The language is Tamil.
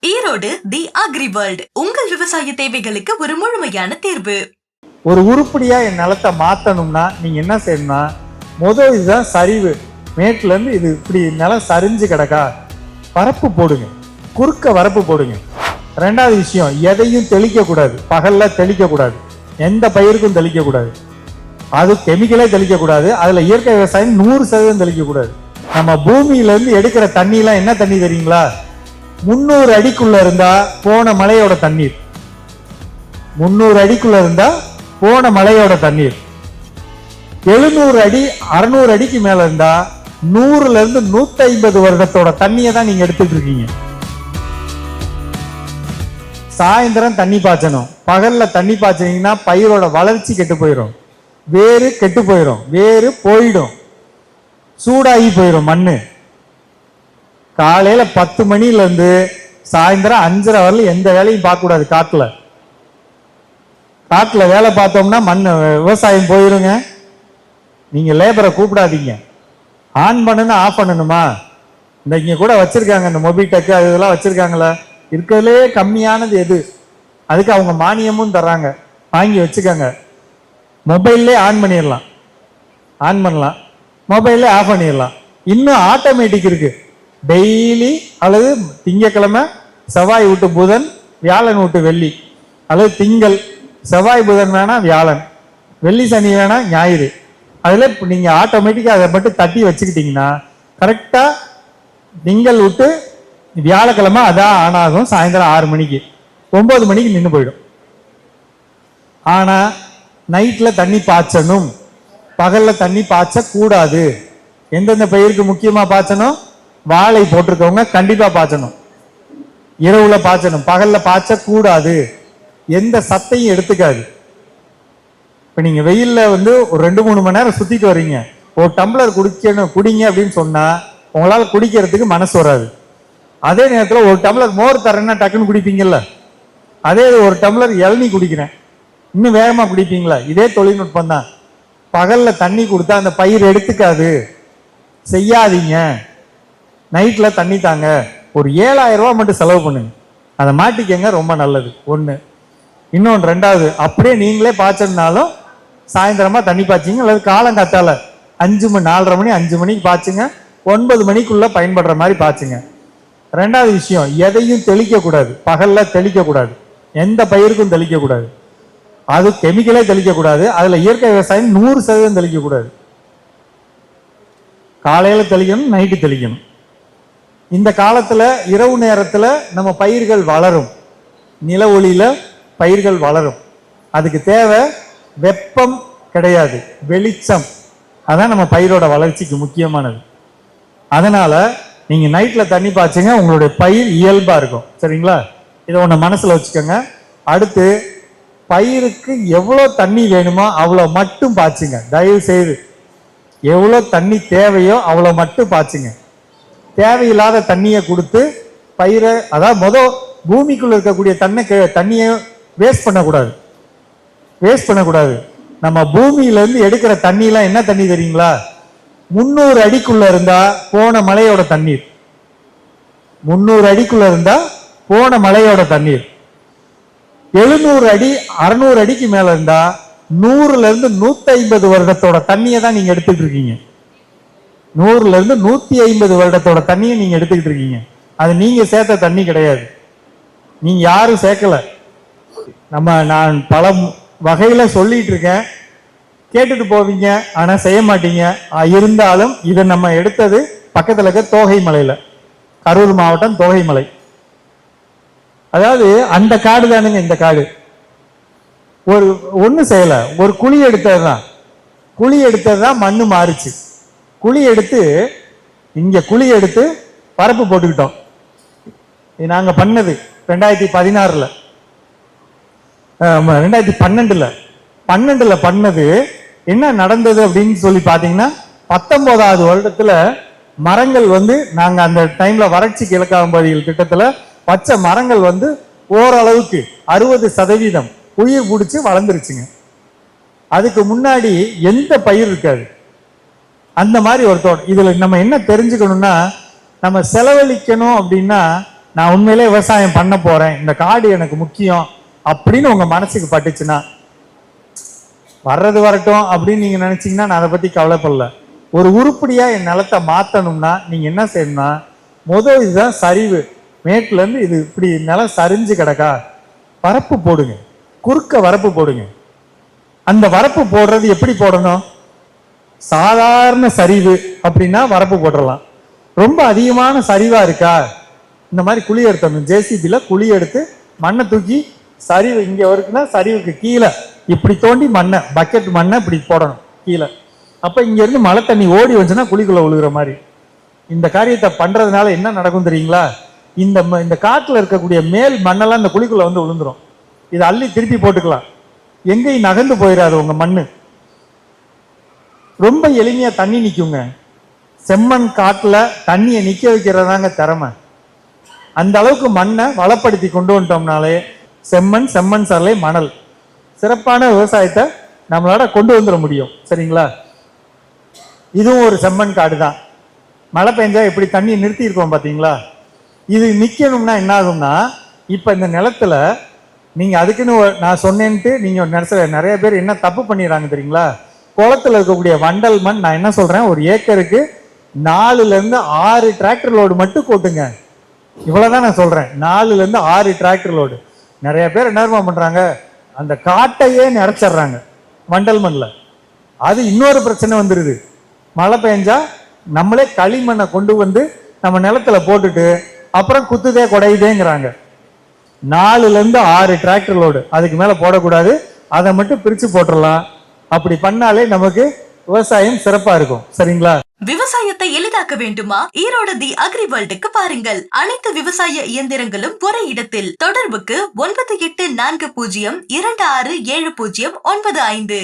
ஈரோடு தி அக்ரி வேர்ல்ட் உங்கள் விவசாய தேவைகளுக்கு ஒரு முழுமையான தேர்வு. ஒரு உருப்படியா என் நிலத்தை மாத்தணும்னா நீங்க என்ன செய்யணும்னா, இதுதான் சரிவு. மேட்ல இருந்து இது இப்படி நிலம் சரிஞ்சு கிடக்கா, வரப்பு போடுங்க, குறுக்க வரப்பு போடுங்க. ரெண்டாவது விஷயம், எதையும் தெளிக்க கூடாது, பகல்ல தெளிக்க கூடாது, எந்த பயிருக்கும் தெளிக்க கூடாது, அது கெமிக்கலே தெளிக்க கூடாது. அதுல இயற்கை விவசாயம் 100% தெளிக்க கூடாது. நம்ம பூமியில இருந்து எடுக்கிற தண்ணி எல்லாம் என்ன தண்ணி தெரியுங்களா? 300 அடிக்குள்ள இருந்தா போன மலையோட தண்ணீர். 300 அடிக்குள்ள இருந்தா போன மலையோட தண்ணீர். 700 அடி 600 அடிக்கு மேல இருந்தா 100ல இருந்து 150 வருடத்தோட தண்ணியை தான் நீங்க எடுத்துட்டு இருக்கீங்க. சாயந்தரம் தண்ணி பாய்ச்சணும். பகல்ல தண்ணி பாய்ச்சினீங்கன்னா பயிரோட வளர்ச்சி கெட்டு போயிடும், வேறு கெட்டு போயிடும், வேறு போயிடும், சூடாகி போயிடும் மண்ணு. காலையில 10 மணில இருந்து சாயந்தரம் 5:30 வரல எந்த வேலையும் பார்க்க கூடாது. காட்டுல வேலை பார்த்தோம்னா விவசாயம் போயிருங்க. நீங்க லேபரை கூப்பிடாதீங்க. ஆன் பண்ணணும் ஆஃப் பண்ணணுமா? இந்த இங்க கூட வச்சிருக்காங்க, இந்த மொபிடெக் அது இதெல்லாம் வச்சிருக்காங்களா? இருக்கிறதுலே கம்மியானது எது? அதுக்கு அவங்க மானியமும் தர்றாங்க, வாங்கி வச்சுக்கோங்க. மொபைல்லே ஆன் பண்ணிடலாம், ஆன் பண்ணலாம், மொபைல்லே ஆஃப் பண்ணிடலாம். இன்னும் ஆட்டோமேட்டிக் இருக்கு. டெய்லி அல்லது திங்கக்கிழமை, செவ்வாய் விட்டு புதன், வியாழன் விட்டு வெள்ளி, அல்லது திங்கள், செவ்வாய் புதன் வேணா வியாழன், வெள்ளி சனி வேணா ஞாயிறு. அதுல நீங்க ஆட்டோமேட்டிக்கா அதை மட்டும் தட்டி வச்சுக்கிட்டீங்கன்னா கரெக்டா திங்கள் விட்டு வியாழக்கிழமை அதான் ஆன் ஆகும். சாயந்தரம் 6 மணிக்கு 9 மணிக்கு நின்று போயிடும். ஆனா நைட்ல தண்ணி பாய்ச்சணும், பகல்ல தண்ணி பாய்ச்ச கூடாது. எந்தெந்த பயிருக்கு முக்கியமா பாய்ச்சணும்? வாழை போட்டிருக்கவங்க கண்டிப்பா பாய்ச்சணும், இரவுல பாய்ச்சணும், பகல்ல பாய்ச்ச கூடாது. எந்த சத்தையும் எடுத்துக்காது. இப்ப நீங்க வெயில்ல ஒரு 2-3 மணி நேரம் சுத்திட்டு வர்றீங்க, ஒரு டம்ளர் குடிங்க அப்படின்னு சொன்னா உங்களால குடிக்கிறதுக்கு மனசு வராது. அதே நேரத்துல ஒரு டம்ளர் மோர் தரேன்னா டக்குன்னு குடிப்பீங்கல்ல. அதே ஒரு டம்ளர் இளநீ குடிக்கிறேன் இன்னும் வேகமா குடிப்பீங்களா? இதே தொழில்நுட்பம் தான். பகல்ல தண்ணி கொடுத்தா அந்த பயிர் எடுத்துக்காது. செய்யாதீங்க. நைட்ல தண்ணி தாங்க. ஒரு 7000 ரூபாய் மட்டும் செலவு பண்ணுங்க, அதை மாட்டிக்கங்க, ரொம்ப நல்லது. ஒண்ணு. இன்னொன்று, ரெண்டாவது, அப்படியே நீங்களே பாய்ச்சனாலும் சாயந்தரமா தண்ணி பாய்ச்சிங்க, அல்லது காலங்காத்தால 5 மணி 4:30 மணி 5 மணிக்கு பாய்ச்சுங்க, 9 மணிக்குள்ள பயன்படுற மாதிரி பாய்ச்சுங்க. ரெண்டாவது விஷயம், எதையும் தெளிக்க கூடாது, பகல்ல தெளிக்க கூடாது, எந்த பயிருக்கும் தெளிக்க கூடாது, அது கெமிக்கலே தெளிக்க கூடாது. அதுல இயற்கை விவசாயம் 100% தெளிக்க கூடாது. காலையில தெளிக்கணும், நைட்டு தெளிக்கணும். இந்த காலத்துல இரவு நேரத்துல நம்ம பயிர்கள் வளரும், நில ஒளியில பயிர்கள் வளரும். அதுக்கு தேவை வெப்பம் கிடையாது, வெளிச்சம். அதான் நம்ம பயிரோட வளர்ச்சிக்கு முக்கியமானது. அதனால நீங்க நைட்ல தண்ணி பாய்ச்சுங்க, உங்களுடைய பயிர் இயல்பா இருக்கும். சரிங்களா? இதை ஒண்ணு மனசுல வச்சுக்கோங்க. அடுத்து, பயிருக்கு எவ்வளவு தண்ணி வேணுமோ அவ்வளவு மட்டும் பாய்ச்சுங்க. தயவு செய்து எவ்வளவு தண்ணி தேவையோ அவ்வளவு மட்டும் பாய்ச்சுங்க. தேவையில்லாத தண்ணியை கொடுத்து பயிரை, அதாவது பூமிக்குள்ள இருக்கக்கூடிய தண்ணியை வேஸ்ட் பண்ணக்கூடாது. நம்ம பூமியில இருந்து எடுக்கிற தண்ணி எல்லாம் என்ன தண்ணி தெரியுங்களா? 300 அடிக்குள்ள இருந்தா போன மலையோட தண்ணீர். 300 அடிக்குள்ள இருந்தா போன மலையோட தண்ணீர். 700 அடி 600 அடிக்கு மேல இருந்தா 100ல இருந்து 150 வருடத்தோட தண்ணியை தான் நீங்க எடுத்துட்டு இருக்கீங்க. 100ல இருந்து 150 வருடத்தோட தண்ணியை நீங்க எடுத்துக்கிட்டு இருக்கீங்க. அது நீங்க சேர்த்த தண்ணி கிடையாது, நீங்க யாரும் சேர்க்கல. நான் பல வகையில சொல்லிட்டு இருக்கேன், கேட்டுட்டு போவீங்க, ஆனா செய்ய மாட்டீங்க. இருந்தாலும் இதை நம்ம எடுத்தது பக்கத்துல இருக்க தோகை மலையில, கரூர் மாவட்டம் தோகை மலை. அதாவது அந்த காடு தானுங்க இந்த காடு. ஒண்ணு செய்யல, ஒரு குழி எடுத்ததுதான் மண்ணு மாறுச்சு. குழி எடுத்து பரப்பு போட்டுக்கிட்டோம். நாங்க பண்ணது 2016ல 2012ல பண்ணது. என்ன நடந்தது அப்படின்னு சொல்லி பாத்தீங்கன்னா, 19வது வருடத்துல மரங்கள் நாங்க அந்த டைம்ல வறட்சிக்கு இலக்காகும் பகுதிகள் திட்டத்துல வச்ச மரங்கள் ஓரளவுக்கு 60% உயிர் பிடிச்சு வளர்ந்துருச்சுங்க. அதுக்கு முன்னாடி எந்த பயிர் இருக்காது. அந்த மாதிரி ஒரு தோட்டம். இதுல நம்ம என்ன தெரிஞ்சுக்கணும்னா, நம்ம செலவழிக்கணும் அப்படின்னா நான் உண்மையிலே விவசாயம் பண்ண போறேன், இந்த காடு எனக்கு முக்கியம் அப்படின்னு உங்க மனசுக்கு பட்டுச்சுன்னா, வர்றது வரட்டும் அப்படின்னு நீங்க நினைச்சீங்கன்னா நான் அதை பத்தி கவலைப்படல. ஒரு உருப்படியா என் நிலத்தை மாத்தணும்னா நீங்க என்ன செய்யணும்னா, முதல் இதுதான் சரிவு, மேட்ல இருந்து இது இப்படி நிலம் சரிஞ்சு கிடக்கா, வரப்பு போடுங்க, குறுக்க வரப்பு போடுங்க. அந்த வரப்பு போடுறது எப்படி போடணும்? சாதாரண சரிவு அப்படின்னா வரப்பு போட்டுடலாம். ரொம்ப அதிகமான சரிவா இருக்கா, இந்த மாதிரி குழி எடுத்தணும், ஜேசிபில குழி எடுத்து மண்ணை தூக்கி சரிவு இங்க இருக்குன்னா சரிவுக்கு கீழே இப்படி தோண்டி மண்ணை, பக்கெட் மண்ணை இப்படி போடணும் கீழே. அப்ப இங்க இருந்து மழை தண்ணி ஓடி வந்துச்சுன்னா குழிக்குள்ள விழுகிற மாதிரி. இந்த காரியத்தை பண்றதுனால என்ன நடக்கும் தெரியுங்களா? இந்த காட்டுல இருக்கக்கூடிய மேல் மண்ணெல்லாம் இந்த குழிக்குள்ள வந்து விழுந்துரும். இதை அள்ளி திருப்பி போட்டுக்கலாம், எங்கேயும் நகர்ந்து போயிடாது உங்க மண்ணு. ரொம்ப எளிமையா தண்ணி நிக்குங்க. செம்மண் காட்டுல தண்ணியை நிக்க வைக்கிறதாங்க திறமை. அந்த அளவுக்கு மண்ணை வளப்படுத்தி கொண்டு வந்துட்டோம்னாலே செம்மண், செம்மண் சரளை, மணல், சிறப்பான விவசாயத்தை நம்மளோட கொண்டு வந்துட முடியும். சரிங்களா? இதுவும் ஒரு செம்மண் காடு தான். மழை பெஞ்சா எப்படி தண்ணியை நிறுத்தி இருக்கோம் பாத்தீங்களா? இது நிக்கணும்னா என்ன ஆகும்னா, இப்ப இந்த நிலத்துல நீங்க அதுக்குன்னு நான் சொன்னேன்ட்டு நீங்க நிறைய பேர் என்ன தப்பு பண்ணிடுறாங்க தெரியுங்களா? குளத்துல இருக்கக்கூடிய வண்டல் மண், நான் என்ன சொல்றேன், ஒரு ஏக்கருக்கு 4ல இருந்து 6 டிராக்டர் லோடு மட்டும் கூட்டுங்க. இவ்வளவுதான் நான் சொல்றேன், 4ல இருந்து 6 டிராக்டர் லோடு. நிறைய பேர் என்ன பண்றாங்க, அந்த காட்டையே நிறைச்சிடுறாங்க வண்டல் மண்ல. அது இன்னொரு பிரச்சனை வந்துருது. மழை பெஞ்சா நம்மளே களிமண்ணை கொண்டு வந்து நம்ம நிலத்துல போட்டுட்டு அப்புறம் குத்துதே குடையுதேங்கிறாங்க. 4ல இருந்து 6 டிராக்டர் லோடு, அதுக்கு மேல போடக்கூடாது. அதை மட்டும் பிரிச்சு போட்டுடலாம். அப்படி பண்ணாலே நமக்கு விவசாயம் சிறப்பா இருக்கும். சரிங்களா? விவசாயத்தை எளிதாக்க வேண்டுமா? ஈரோடு தி அக்ரி வேர்ல்டுக்கு பாருங்கள். அனைத்து விவசாய இயந்திரங்களும் ஒரே இடத்தில். தொடர்புக்கு 9840267095.